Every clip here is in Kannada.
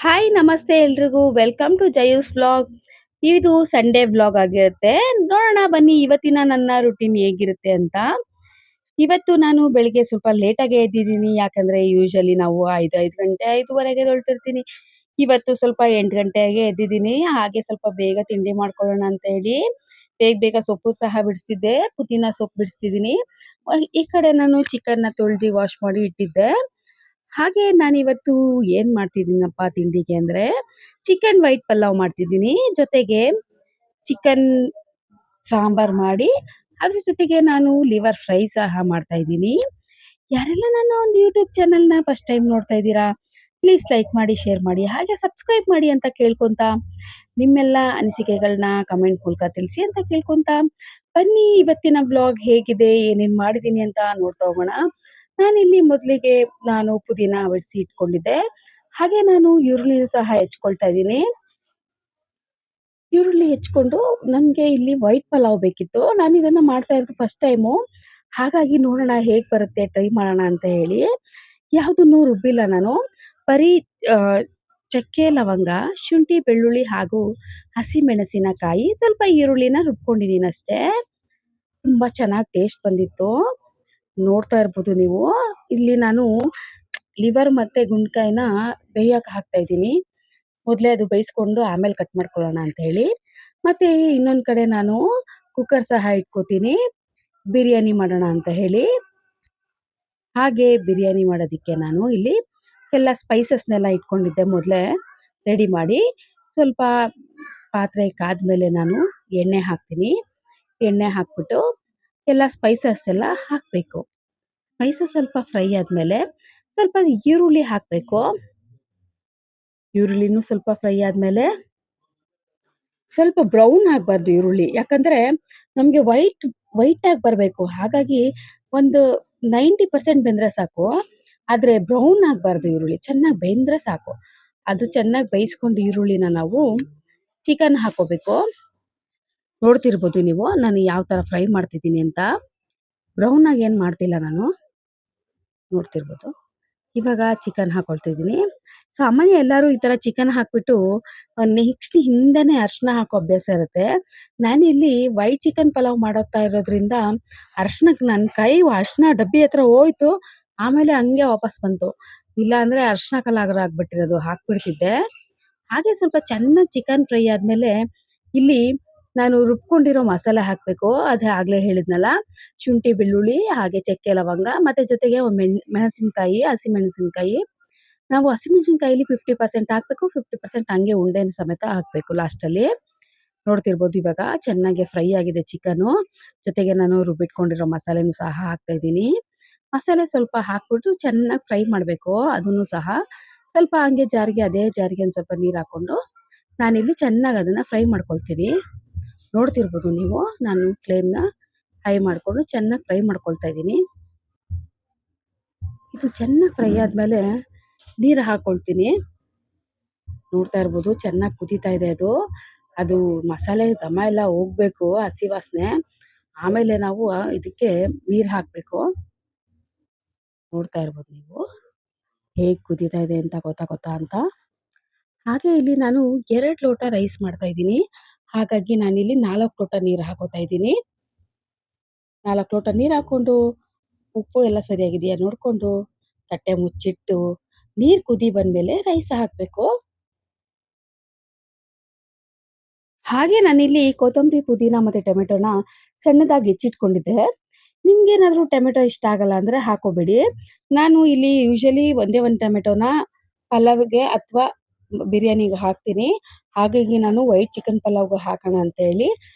ಹಾಯ್ ನಮಸ್ತೆ ಎಲ್ರಿಗೂ ವೆಲ್ಕಮ್ ಟು ಜಯೂಸ್ ವ್ಲಾಗ್. ಇದು ಸಂಡೇ ವ್ಲಾಗ್ ಆಗಿರುತ್ತೆ. ನೋಡೋಣ ಬನ್ನಿ ಇವತ್ತಿನ ನನ್ನ ರುಟೀನ್ ಹೇಗಿರುತ್ತೆ ಅಂತ. ಇವತ್ತು ನಾನು ಬೆಳಿಗ್ಗೆ ಸ್ವಲ್ಪ ಲೇಟಾಗೆ ಎದ್ದಿದ್ದೀನಿ. ಯಾಕಂದ್ರೆ ಯೂಶಲಿ ನಾವು 5 ಗಂಟೆ 5:30ಗೆ ಎದ್ದೇಳ್ತಿರ್ತೀನಿ. ಇವತ್ತು ಸ್ವಲ್ಪ 8 ಗಂಟೆಗೆ ಎದ್ದಿದ್ದೀನಿ. ಹಾಗೆ ಸ್ವಲ್ಪ ಬೇಗ ತಿಂಡಿ ಮಾಡ್ಕೊಳ್ಳೋಣ ಅಂತ ಹೇಳಿ ಬೇಗ ಬೇಗ ಸೊಪ್ಪು ಸಹ ಬಿಡಿಸ್ತಿದ್ದೆ. ಪುದೀನ ಸೊಪ್ಪು ಬಿಡಿಸ್ತಿದ್ದೀನಿ. ಈ ಕಡೆ ನಾನು ಚಿಕನ್ನ ತೊಳ್ದು ವಾಶ್ ಮಾಡಿ ಇಟ್ಟಿದ್ದೆ. ಹಾಗೆ ನಾನಿವತ್ತು ಏನ್ ಮಾಡ್ತಿದ್ದೀನಪ್ಪ ತಿಂಡಿಗೆ ಅಂದ್ರೆ, ಚಿಕನ್ ವೈಟ್ ಪಲಾವ್ ಮಾಡ್ತಿದ್ದೀನಿ. ಜೊತೆಗೆ ಚಿಕನ್ ಸಾಂಬಾರ್ ಮಾಡಿ, ಅದ್ರ ಜೊತೆಗೆ ನಾನು ಲಿವರ್ ಫ್ರೈ ಸಹ ಮಾಡ್ತಾ ಇದ್ದೀನಿ. ಯಾರೆಲ್ಲ ನನ್ನ ಒಂದು ಯೂಟ್ಯೂಬ್ ಚಾನಲ್‌ನ ಫಸ್ಟ್ ಟೈಮ್ ನೋಡ್ತಾ ಇದ್ದೀರಾ, ಪ್ಲೀಸ್ ಲೈಕ್ ಮಾಡಿ, ಶೇರ್ ಮಾಡಿ, ಹಾಗೆ ಸಬ್ಸ್ಕ್ರೈಬ್ ಮಾಡಿ ಅಂತ ಕೇಳ್ಕೊಂತ, ನಿಮ್ಮೆಲ್ಲ ಅನಿಸಿಕೆಗಳನ್ನ ಕಮೆಂಟ್ ಮೂಲಕ ತಿಳಿಸಿ ಅಂತ ಕೇಳ್ಕೊಂತ, ಬನ್ನಿ ಇವತ್ತಿನ ವ್ಲಾಗ್ ಹೇಗಿದೆ, ಏನೇನ್ ಮಾಡಿದ್ದೀನಿ ಅಂತ ನೋಡ್ತಾ ಹೋಗೋಣ. ನಾನಿಲ್ಲಿ ಮೊದಲಿಗೆ ಪುದೀನ ಬಿಡಿಸಿ ಇಟ್ಕೊಂಡಿದ್ದೆ. ಹಾಗೆ ನಾನು ಈರುಳ್ಳಿನೂ ಸಹ ಹೆಚ್ಕೊಳ್ತಾ ಇದ್ದೀನಿ. ಈರುಳ್ಳಿ ಹೆಚ್ಕೊಂಡು ನನಗೆ ಇಲ್ಲಿ ವೈಟ್ ಪಲಾವ್ ಬೇಕಿತ್ತು. ನಾನು ಇದನ್ನ ಮಾಡ್ತಾ ಇರೋದು ಫಸ್ಟ್ ಟೈಮು. ಹಾಗಾಗಿ ನೋಡೋಣ ಹೇಗ್ ಬರುತ್ತೆ ಟ್ರೈ ಮಾಡೋಣ ಅಂತ ಹೇಳಿ ಯಾವುದನ್ನು ರುಬ್ಬಿಲ್ಲ ನಾನು. ಬರೀ ಚಕ್ಕೆ, ಲವಂಗ, ಶುಂಠಿ, ಬೆಳ್ಳುಳ್ಳಿ ಹಾಗೂ ಹಸಿಮೆಣಸಿನಕಾಯಿ, ಸ್ವಲ್ಪ ಈರುಳ್ಳಿನ ರುಬ್ಕೊಂಡಿದ್ದೀನಿ ಅಷ್ಟೇ. ತುಂಬಾ ಚೆನ್ನಾಗಿ ಟೇಸ್ಟ್ ಬಂದಿತ್ತು. ನೋಡ್ತಾ ಇರ್ಬೋದು ನೀವು. ಇಲ್ಲಿ ನಾನು ಲಿವರ್ ಮತ್ತೆ ಗುಂಡ್ಕಾಯಿನ ಬೇಯಕ್ಕೆ ಹಾಕ್ತಾ ಇದ್ದೀನಿ. ಮೊದಲೇ ಅದು ಬೇಯಿಸ್ಕೊಂಡು ಆಮೇಲೆ ಕಟ್ ಮಾಡ್ಕೊಳ್ಳೋಣ ಅಂತ ಹೇಳಿ. ಮತ್ತೆ ಇನ್ನೊಂದು ಕಡೆ ನಾನು ಕುಕ್ಕರ್ ಸಹ ಇಟ್ಕೋತೀನಿ ಬಿರಿಯಾನಿ ಮಾಡೋಣ ಅಂತ ಹೇಳಿ. ಹಾಗೆ ಬಿರಿಯಾನಿ ಮಾಡೋದಕ್ಕೆ ನಾನು ಇಲ್ಲಿ ಎಲ್ಲ ಸ್ಪೈಸಸ್ನೆಲ್ಲ ಇಟ್ಕೊಂಡಿದ್ದೆ ಮೊದಲೇ ರೆಡಿ ಮಾಡಿ. ಸ್ವಲ್ಪ ಪಾತ್ರೆ ಕಾದ್ಮೇಲೆ ನಾನು ಎಣ್ಣೆ ಹಾಕ್ತೀನಿ. ಎಣ್ಣೆ ಹಾಕ್ಬಿಟ್ಟು ಎಲ್ಲ ಸ್ಪೈಸಸ್ ಎಲ್ಲ ಹಾಕಬೇಕು. ಸ್ಪೈಸಸ್ ಸ್ವಲ್ಪ ಫ್ರೈ ಆದ್ಮೇಲೆ ಸ್ವಲ್ಪ ಈರುಳ್ಳಿ ಹಾಕಬೇಕು. ಈರುಳ್ಳಿನೂ ಸ್ವಲ್ಪ ಫ್ರೈ ಆದ್ಮೇಲೆ ಸ್ವಲ್ಪ ಬ್ರೌನ್ ಆಗಬಾರ್ದು ಈರುಳ್ಳಿ. ಯಾಕಂದ್ರೆ ನಮಗೆ ವೈಟ್ ಆಗಿ ಬರಬೇಕು. ಹಾಗಾಗಿ ಒಂದು 90% ಬೆಂದ್ರೆ ಸಾಕು. ಆದ್ರೆ ಬ್ರೌನ್ ಆಗಬಾರ್ದು ಈರುಳ್ಳಿ. ಚೆನ್ನಾಗಿ ಬೆಂದ್ರೆ ಸಾಕು. ಅದು ಚೆನ್ನಾಗಿ ಬೇಯಿಸ್ಕೊಂಡು ಈರುಳ್ಳಿನ ನಾವು ಚಿಕನ್ ಹಾಕೋಬೇಕು. ನೋಡ್ತಿರ್ಬೋದು ನೀವು ನಾನು ಯಾವ ತರ ಫ್ರೈ ಮಾಡ್ತಿದ್ದೀನಿ ಅಂತ. ಬ್ರೌನ್ ಆಗಿ ಏನು ಮಾಡ್ತಿಲ್ಲ ನಾನು. ನೋಡ್ತಿರ್ಬೋದು. ಇವಾಗ ಚಿಕನ್ ಹಾಕೊಳ್ತಿದ್ದೀನಿ. ಸಾಮಾನ್ಯ ಎಲ್ಲರೂ ಈ ತರ ಚಿಕನ್ ಹಾಕ್ಬಿಟ್ಟು ನೆಕ್ಸ್ಟ್ ಹಿಂದೆನೆ ಅರಿಶಿನ ಹಾಕೋ ಅಭ್ಯಾಸ ಇರುತ್ತೆ. ನಾನಿಲ್ಲಿ ವೈಟ್ ಚಿಕನ್ ಪಲಾವ್ ಮಾಡುತ್ತಾ ಇರೋದ್ರಿಂದ ಅರಿಶಿನಕ್ಕೆ ನನ್ನ ಕೈ ಅರಿಶಿನ ಡಬ್ಬಿ ಹತ್ರ ಹೋಯ್ತು. ಆಮೇಲೆ ಹಂಗೆ ವಾಪಸ್ ಬಂತು. ಇಲ್ಲ ಅಂದ್ರೆ ಅರಿಶಿನ ಕಲಾಗರ ಆಗ್ಬಿಟ್ಟಿರೋದು, ಹಾಕ್ಬಿಡ್ತಿದ್ದೆ. ಹಾಗೆ ಸ್ವಲ್ಪ ಚೆನ್ನಾಗಿ ಚಿಕನ್ ಫ್ರೈ ಆದ್ಮೇಲೆ ಇಲ್ಲಿ ನಾನು ರುಬ್ಕೊಂಡಿರೋ ಮಸಾಲೆ ಹಾಕಬೇಕು. ಅದು ಆಗ್ಲೇ ಹೇಳಿದ್ನಲ್ಲ, ಶುಂಠಿ, ಬೆಳ್ಳುಳ್ಳಿ, ಹಾಗೆ ಚಕ್ಕೆ, ಲವಂಗ, ಮತ್ತೆ ಜೊತೆಗೆ ಒಂದು ಮೆಣಸಿನಕಾಯಿ, ಹಸಿಮೆಣಸಿನಕಾಯಿ. ನಾವು ಹಸಿಮೆಣಸಿನಕಾಯಿಲಿ 50% ಹಾಕಬೇಕು, 50% ಹಂಗೆ ಉಂಡೆನ ಸಮೇತ ಹಾಕಬೇಕು ಲಾಸ್ಟಲ್ಲಿ. ನೋಡ್ತಿರ್ಬೋದು ಇವಾಗ ಚೆನ್ನಾಗಿ ಫ್ರೈ ಆಗಿದೆ ಚಿಕನು. ಜೊತೆಗೆ ನಾನು ರುಬ್ಬಿಟ್ಕೊಂಡಿರೋ ಮಸಾಲೆನೂ ಸಹ ಹಾಕ್ತಾ ಇದ್ದೀನಿ. ಮಸಾಲೆ ಸ್ವಲ್ಪ ಹಾಕ್ಬಿಟ್ಟು ಚೆನ್ನಾಗಿ ಫ್ರೈ ಮಾಡಬೇಕು. ಅದನ್ನು ಸಹ ಸ್ವಲ್ಪ ಹಂಗೆ ಅದೇ ಜಾರಿಗೆ ಒಂದು ಸ್ವಲ್ಪ ನೀರು ಹಾಕ್ಕೊಂಡು ನಾನಿಲ್ಲಿ ಚೆನ್ನಾಗಿ ಅದನ್ನು ಫ್ರೈ ಮಾಡ್ಕೊಳ್ತೀನಿ. ನೋಡ್ತಿರ್ಬೋದು ನೀವು ನಾನು ಫ್ಲೇಮ್ನ ಹೈ ಮಾಡಿಕೊಂಡು ಚೆನ್ನಾಗಿ ಫ್ರೈ ಮಾಡ್ಕೊಳ್ತಾ ಇದ್ದೀನಿ. ಇದು ಚೆನ್ನಾಗಿ ಫ್ರೈ ಆದಮೇಲೆ ನೀರು ಹಾಕ್ಕೊಳ್ತೀನಿ. ನೋಡ್ತಾ ಇರ್ಬೋದು ಚೆನ್ನಾಗಿ ಕುದೀತಾ ಇದೆ ಅದು. ಅದು ಮಸಾಲೆ ಘಮ ಎಲ್ಲ ಹೋಗಬೇಕು, ಹಸಿ ವಾಸನೆ. ಆಮೇಲೆ ನಾವು ಇದಕ್ಕೆ ನೀರು ಹಾಕಬೇಕು. ನೋಡ್ತಾ ಇರ್ಬೋದು ನೀವು ಹೇಗೆ ಕುದೀತಾ ಇದೆ ಅಂತ ಗೊತ್ತಾ ಅಂತ. ಹಾಗೆ ಇಲ್ಲಿ ನಾನು 2 ಲೋಟ ರೈಸ್ ಮಾಡ್ತಾ ಇದ್ದೀನಿ. ಹಾಗಾಗಿ ನಾನಿಲ್ಲಿ 4 ಲೋಟ ನೀರು ಹಾಕೋತಾ ಇದ್ದೀನಿ. 4 ಲೋಟ ನೀರು ಹಾಕ್ಕೊಂಡು ಉಪ್ಪು ಎಲ್ಲ ಸರಿಯಾಗಿದೆಯಾ ನೋಡಿಕೊಂಡು ತಟ್ಟೆ ಮುಚ್ಚಿಟ್ಟು ನೀರು ಕುದಿ ಬಂದಮೇಲೆ ರೈಸ್ ಹಾಕಬೇಕು. ಹಾಗೆ ನಾನಿಲ್ಲಿ ಕೊತ್ತಂಬರಿ, ಪುದೀನ ಮತ್ತು ಟೊಮೆಟೊನ ಸಣ್ಣದಾಗಿ ಹೆಚ್ಚಿಟ್ಕೊಂಡಿದ್ದೆ. ನಿಮ್ಗೇನಾದರೂ ಟೊಮೆಟೊ ಇಷ್ಟ ಆಗಲ್ಲ ಅಂದರೆ ಹಾಕೋಬೇಡಿ. ನಾನು ಇಲ್ಲಿ ಯೂಶಲಿ ಒಂದೇ ಒಂದು ಟೊಮೆಟೊನ ಪಲಾವ್ಗೆ ಅಥವಾ ಬಿರಿಯಾನಿಗೆ ಹಾಕ್ತೀನಿ. ಹಾಗಾಗಿ ನಾನು ವೈಟ್ ಚಿಕನ್ ಪಲಾವ್ಗೆ ಹಾಕೋಣ ಅಂತ ಹೇಳಿ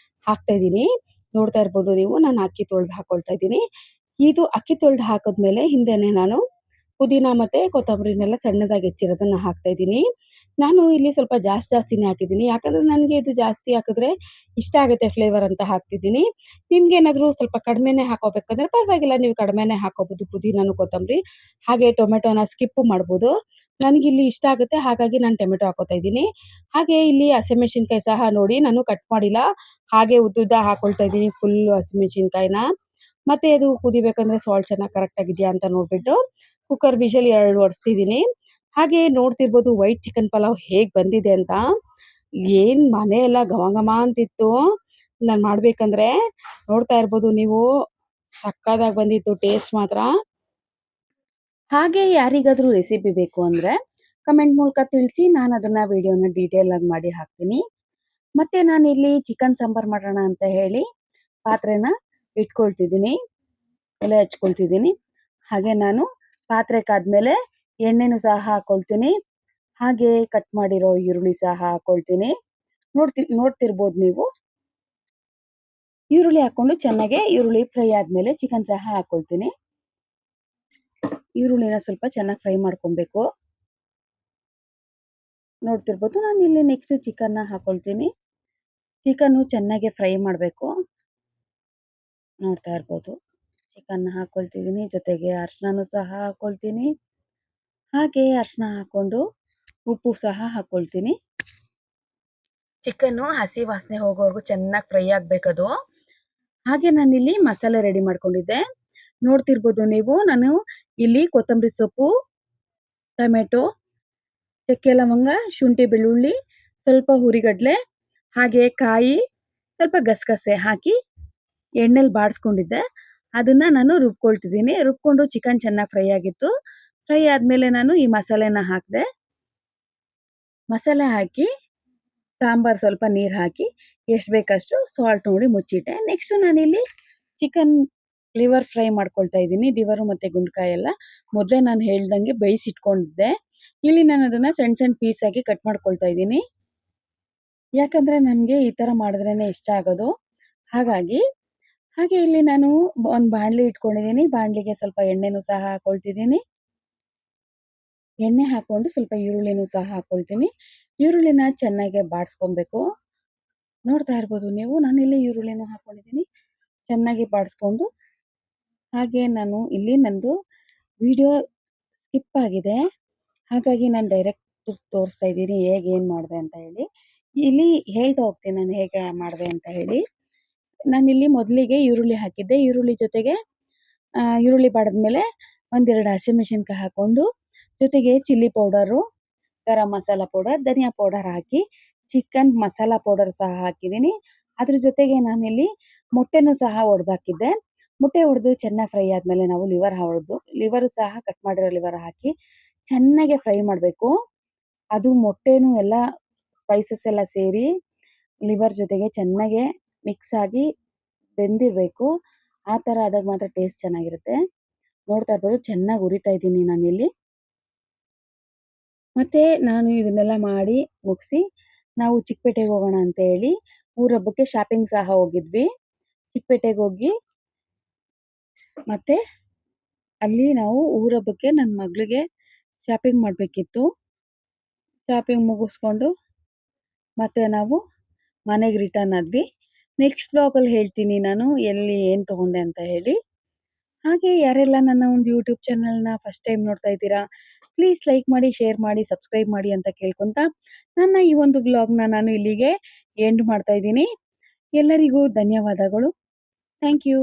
ಹಾಕ್ತಾಯಿದ್ದೀನಿ. ನೋಡ್ತಾ ಇರ್ಬೋದು ನೀವು ನಾನು ಅಕ್ಕಿ ತೊಳೆದು ಹಾಕ್ಕೊಳ್ತಾ ಇದ್ದೀನಿ. ಇದು ಅಕ್ಕಿ ತೊಳೆದು ಹಾಕಿದ್ಮೇಲೆ ಹಿಂದೆನೇ ನಾನು ಪುದೀನ ಮತ್ತು ಕೊತ್ತಂಬರಿನೆಲ್ಲ ಸಣ್ಣದಾಗಿ ಹೆಚ್ಚಿರೋದನ್ನು ಹಾಕ್ತಾ ಇದ್ದೀನಿ. ನಾನು ಇಲ್ಲಿ ಸ್ವಲ್ಪ ಜಾಸ್ತಿನೇ ಹಾಕಿದ್ದೀನಿ. ಯಾಕಂದರೆ ನನಗೆ ಇದು ಜಾಸ್ತಿ ಹಾಕಿದ್ರೆ ಇಷ್ಟ ಆಗುತ್ತೆ ಫ್ಲೇವರ್ ಅಂತ ಹಾಕ್ತಿದ್ದೀನಿ. ನಿಮ್ಗೇನಾದರೂ ಸ್ವಲ್ಪ ಕಡಿಮೆನೇ ಹಾಕೋಬೇಕಂದ್ರೆ ಪರವಾಗಿಲ್ಲ, ನೀವು ಕಡಿಮೆನೇ ಹಾಕೋಬೋದು ಪುದೀನನು, ಕೊತ್ತಂಬರಿ. ಹಾಗೆ ಟೊಮೆಟೊನ ಸ್ಕಿಪ್ಪು ಮಾಡ್ಬೋದು. ನನಗಿಲ್ಲಿ ಇಷ್ಟ ಆಗುತ್ತೆ ಹಾಗಾಗಿ ನಾನು ಟೊಮೆಟೊ ಹಾಕೋತಾ ಇದ್ದೀನಿ. ಹಾಗೆ ಇಲ್ಲಿ ಹಸಿಮೆಣಸಿನ್ಕಾಯಿ ಸಹ ನೋಡಿ ನಾನು ಕಟ್ ಮಾಡಿಲ್ಲ, ಹಾಗೆ ಉದ್ದುದ್ದ ಹಾಕ್ಕೊಳ್ತಾ ಇದ್ದೀನಿ ಫುಲ್ಲು ಹಸಿಮೆಣಸಿನ್ಕಾಯಿನ. ಮತ್ತು ಅದು ಕುದಿಬೇಕಂದ್ರೆ ಸಾಲ್ಟ್ ಚೆನ್ನಾಗಿ ಕರೆಕ್ಟಾಗಿದೆಯಾ ಅಂತ ನೋಡಿಬಿಟ್ಟು ಕುಕ್ಕರ್ ವಿಷಲ್ 2 ಹೊಡೆಸ್ತಿದ್ದೀನಿ. ಹಾಗೆ ನೋಡ್ತಿರ್ಬೋದು ವೈಟ್ ಚಿಕನ್ ಪಲಾವ್ ಹೇಗೆ ಬಂದಿದೆ ಅಂತ. ಏನು ಮನೆ ಎಲ್ಲ ಘಮ ಘಮ ಅಂತಿತ್ತು ನಾನು ಮಾಡಬೇಕಂದ್ರೆ. ನೋಡ್ತಾ ಇರ್ಬೋದು ನೀವು, ಸಕ್ಕತ್ತಾಗಿ ಬಂದಿತ್ತು ಟೇಸ್ಟ್ ಮಾತ್ರ. ಹಾಗೆ ಯಾರಿಗಾದರೂ ರೆಸಿಪಿ ಬೇಕು ಅಂದರೆ ಕಮೆಂಟ್ ಮೂಲಕ ತಿಳಿಸಿ, ನಾನು ಅದನ್ನು ವಿಡಿಯೋನ ಡೀಟೇಲ್ ಆಗಿ ಮಾಡಿ ಹಾಕ್ತೀನಿ. ಮತ್ತು ನಾನಿಲ್ಲಿ ಚಿಕನ್ ಸಾಂಬಾರು ಮಾಡೋಣ ಅಂತ ಹೇಳಿ ಪಾತ್ರೆನ ಇಟ್ಕೊಳ್ತಿದ್ದೀನಿ, ಒಲೆ ಹಚ್ಕೊಳ್ತಿದ್ದೀನಿ. ಹಾಗೆ ನಾನು ಪಾತ್ರೆ ಕಾದ್ಮೇಲೆ ಎಣ್ಣೆನೂ ಸಹ ಹಾಕ್ಕೊಳ್ತೀನಿ. ಹಾಗೆ ಕಟ್ ಮಾಡಿರೋ ಈರುಳ್ಳಿ ಸಹ ಹಾಕ್ಕೊಳ್ತೀನಿ. ನೋಡ್ತಿರ್ಬೋದು ನೀವು. ಈರುಳ್ಳಿ ಹಾಕ್ಕೊಂಡು ಚೆನ್ನಾಗೆ ಈರುಳ್ಳಿ ಫ್ರೈ ಆದಮೇಲೆ ಚಿಕನ್ ಸಹ ಹಾಕ್ಕೊಳ್ತೀನಿ. ಈರುಳ್ಳಿನ ಸ್ವಲ್ಪ ಚೆನ್ನಾಗಿ ಫ್ರೈ ಮಾಡ್ಕೊಬೇಕು. ನೋಡ್ತಿರ್ಬೋದು ನಾನು ಇಲ್ಲಿ ನೆಕ್ಸ್ಟ್ ಚಿಕನ್ನ ಹಾಕ್ಕೊಳ್ತೀನಿ. ಚಿಕನ್ನು ಚೆನ್ನಾಗೆ ಫ್ರೈ ಮಾಡಬೇಕು. ನೋಡ್ತಾ ಇರ್ಬೋದು ಚಿಕನ್ನ ಹಾಕ್ಕೊಳ್ತಿದ್ದೀನಿ, ಜೊತೆಗೆ ಅರಿಶಿನನೂ ಸಹ ಹಾಕ್ಕೊಳ್ತೀನಿ. ಹಾಗೆ ಅರಿಶಿನ ಹಾಕ್ಕೊಂಡು ಉಪ್ಪು ಸಹ ಹಾಕ್ಕೊಳ್ತೀನಿ. ಚಿಕನ್ನು ಹಸಿ ವಾಸನೆ ಹೋಗೋವರೆಗೂ ಚೆನ್ನಾಗಿ ಫ್ರೈ ಆಗಬೇಕದು. ಹಾಗೆ ನಾನಿಲ್ಲಿ ಮಸಾಲೆ ರೆಡಿ ಮಾಡ್ಕೊಂಡಿದ್ದೆ. ನೋಡ್ತಿರ್ಬೋದು ನೀವು, ನಾನು ಇಲ್ಲಿ ಕೊತ್ತಂಬರಿ ಸೊಪ್ಪು, ಟೊಮೆಟೊ, ಚಕ್ಕೆ ಲವಂಗ, ಶುಂಠಿ ಬೆಳ್ಳುಳ್ಳಿ, ಸ್ವಲ್ಪ ಹುರಿಗಡಲೆ, ಹಾಗೆ ಕಾಯಿ, ಸ್ವಲ್ಪ ಗಸಗಸೆ ಹಾಕಿ ಎಣ್ಣೆಲಿ ಬಾಡಿಸ್ಕೊಂಡಿದ್ದೆ. ಅದನ್ನು ನಾನು ರುಬ್ಕೊಳ್ತಿದ್ದೀನಿ. ರುಬ್ಕೊಂಡು ಚಿಕನ್ ಚೆನ್ನಾಗಿ ಫ್ರೈ ಆಗಿತ್ತು. ಫ್ರೈ ಆದಮೇಲೆ ನಾನು ಈ ಮಸಾಲೆನ ಹಾಕಿದೆ. ಮಸಾಲೆ ಹಾಕಿ ಸಾಂಬಾರು ಸ್ವಲ್ಪ ನೀರು ಹಾಕಿ ಎಷ್ಟು ಬೇಕಷ್ಟು ಸಾಲ್ಟ್ ನೋಡಿ ಮುಚ್ಚಿಟ್ಟೆ. ನೆಕ್ಸ್ಟು ನಾನಿಲ್ಲಿ ಚಿಕನ್ ಲಿವರ್ ಫ್ರೈ ಮಾಡ್ಕೊಳ್ತಾ ಇದ್ದೀನಿ. ಲಿವರು ಮತ್ತು ಗುಂಡ್ಕಾಯಿ ಎಲ್ಲ ಮೊದಲೇ ನಾನು ಹೇಳ್ದಂಗೆ ಬೇಯಿಸಿಟ್ಕೊಂಡಿದ್ದೆ. ಇಲ್ಲಿ ನಾನು ಅದನ್ನು ಸಣ್ಣ ಸಣ್ಣ ಪೀಸಾಗಿ ಕಟ್ ಮಾಡ್ಕೊಳ್ತಾ ಇದ್ದೀನಿ. ಯಾಕಂದರೆ ನನಗೆ ಈ ಥರ ಮಾಡಿದ್ರೇ ಇಷ್ಟ ಆಗೋದು. ಹಾಗಾಗಿ ಹಾಗೆ ಇಲ್ಲಿ ನಾನು ಒಂದು ಬಾಣಲಿ ಇಟ್ಕೊಂಡಿದ್ದೀನಿ. ಬಾಣಲಿಗೆ ಸ್ವಲ್ಪ ಎಣ್ಣೆನೂ ಸಹ ಹಾಕ್ಕೊಳ್ತಿದ್ದೀನಿ. ಎಣ್ಣೆ ಹಾಕ್ಕೊಂಡು ಸ್ವಲ್ಪ ಈರುಳ್ಳಿನೂ ಸಹ ಹಾಕ್ಕೊಳ್ತೀನಿ. ಈರುಳ್ಳಿನ ಚೆನ್ನಾಗಿ ಬಾಡಿಸ್ಕೊಬೇಕು. ನೋಡ್ತಾ ಇರ್ಬೋದು ನೀವು, ನಾನಿಲ್ಲಿ ಈರುಳ್ಳಿನೂ ಹಾಕ್ಕೊಂಡಿದ್ದೀನಿ. ಚೆನ್ನಾಗಿ ಬಾಡಿಸ್ಕೊಂಡು, ಹಾಗೆ ನಾನು ಇಲ್ಲಿ ನಂದು ವಿಡಿಯೋ ಸ್ಕಿಪ್ ಆಗಿದೆ. ಹಾಗಾಗಿ ನಾನು ಡೈರೆಕ್ಟ್ ತೋರಿಸ್ತಾ ಇದ್ದೀನಿ ಹೇಗೆ ಏನು ಮಾಡಿದೆ ಅಂತ ಹೇಳಿ. ಇಲ್ಲಿ ಹೇಳ್ತಾ ಹೋಗ್ತೀನಿ ನಾನು ಹೇಗೆ ಮಾಡಿದೆ ಅಂತ ಹೇಳಿ. ನಾನಿಲ್ಲಿ ಮೊದಲಿಗೆ ಈರುಳ್ಳಿ ಹಾಕಿದ್ದೆ. ಈರುಳ್ಳಿ ಜೊತೆಗೆ ಈರುಳ್ಳಿ ಬಾಡಿದ್ಮೇಲೆ ಒಂದೆರಡು ಹಸಿಮೆಣಸಿನ್ಕಾಯಿ ಹಾಕ್ಕೊಂಡು, ಜೊತೆಗೆ chilli powder, garam masala powder, ಧನಿಯಾ ಪೌಡರ್ ಹಾಕಿ ಚಿಕನ್ ಮಸಾಲ ಪೌಡರ್ ಸಹ ಹಾಕಿದ್ದೀನಿ. ಅದ್ರ ಜೊತೆಗೆ ನಾನಿಲ್ಲಿ ಮೊಟ್ಟೆನೂ ಸಹ ಒಡೆದಾಕಿದ್ದೆ. ಮೊಟ್ಟೆ ಒಡೆದು ಚೆನ್ನಾಗಿ ಫ್ರೈ ಆದಮೇಲೆ ನಾವು ಲಿವರು ಸಹ ಕಟ್ ಮಾಡಿರೋ ಲಿವರ್ ಹಾಕಿ ಚೆನ್ನಾಗೆ ಫ್ರೈ ಮಾಡಬೇಕು. ಅದು ಮೊಟ್ಟೆನೂ ಎಲ್ಲ ಸ್ಪೈಸಸ್ ಎಲ್ಲ ಸೇರಿ ಲಿವರ್ ಜೊತೆಗೆ ಚೆನ್ನಾಗೆ ಮಿಕ್ಸ್ ಆಗಿ ಬೆಂದಿರಬೇಕು. ಆ ಥರ ಆದಾಗ ಮಾತ್ರ ಟೇಸ್ಟ್ ಚೆನ್ನಾಗಿರುತ್ತೆ. ನೋಡ್ತಾ ಇರ್ಬೋದು ಚೆನ್ನಾಗಿ ಹುರಿತಾ ಇದ್ದೀನಿ ನಾನಿಲ್ಲಿ. ಮತ್ತು ನಾನು ಇದನ್ನೆಲ್ಲ ಮಾಡಿ ಮುಗಿಸಿ ನಾವು ಚಿಕ್ಕಪೇಟೆಗೆ ಹೋಗೋಣ ಅಂತ ಹೇಳಿ ಊರಹಬ್ಬಕ್ಕೆ ಶಾಪಿಂಗ್ ಸಹ ಹೋಗಿದ್ವಿ. ಚಿಕ್ಕಪೇಟೆಗೆ ಹೋಗಿ ಮತ್ತು ಅಲ್ಲಿ ನಾವು ಊರಹಬ್ಬಕ್ಕೆ ನನ್ನ ಮಗಳಿಗೆ ಶಾಪಿಂಗ್ ಮಾಡಬೇಕಿತ್ತು. ಶಾಪಿಂಗ್ ಮುಗಿಸ್ಕೊಂಡು ಮತ್ತೆ ನಾವು ಮನೆಗೆ ರಿಟರ್ನ್ ಆದ್ವಿ. ನೆಕ್ಸ್ಟ್ ವ್ಲಾಗಲ್ಲಿ ಹೇಳ್ತೀನಿ ನಾನು ಎಲ್ಲಿ ಏನು ತೊಗೊಂಡೆ ಅಂತ ಹೇಳಿ. ಹಾಗೆ ಯಾರೆಲ್ಲ ನನ್ನ ಒಂದು ಯೂಟ್ಯೂಬ್ ಚಾನಲ್ನ ಫಸ್ಟ್ ಟೈಮ್ ನೋಡ್ತಾ ಇದ್ದೀರಾ, ಪ್ಲೀಸ್ ಲೈಕ್ ಮಾಡಿ, ಶೇರ್ ಮಾಡಿ, ಸಬ್ಸ್ಕ್ರೈಬ್ ಮಾಡಿ ಅಂತ ಕೇಳ್ಕೊತಾ ನನ್ನ ಈ ಒಂದು ವ್ಲಾಗ್ನ ನಾನು ಇಲ್ಲಿಗೆ ಎಂಡ್ ಮಾಡ್ತಾ ಇದ್ದೀನಿ. ಎಲ್ಲರಿಗೂ ಧನ್ಯವಾದಗಳು. Thank you.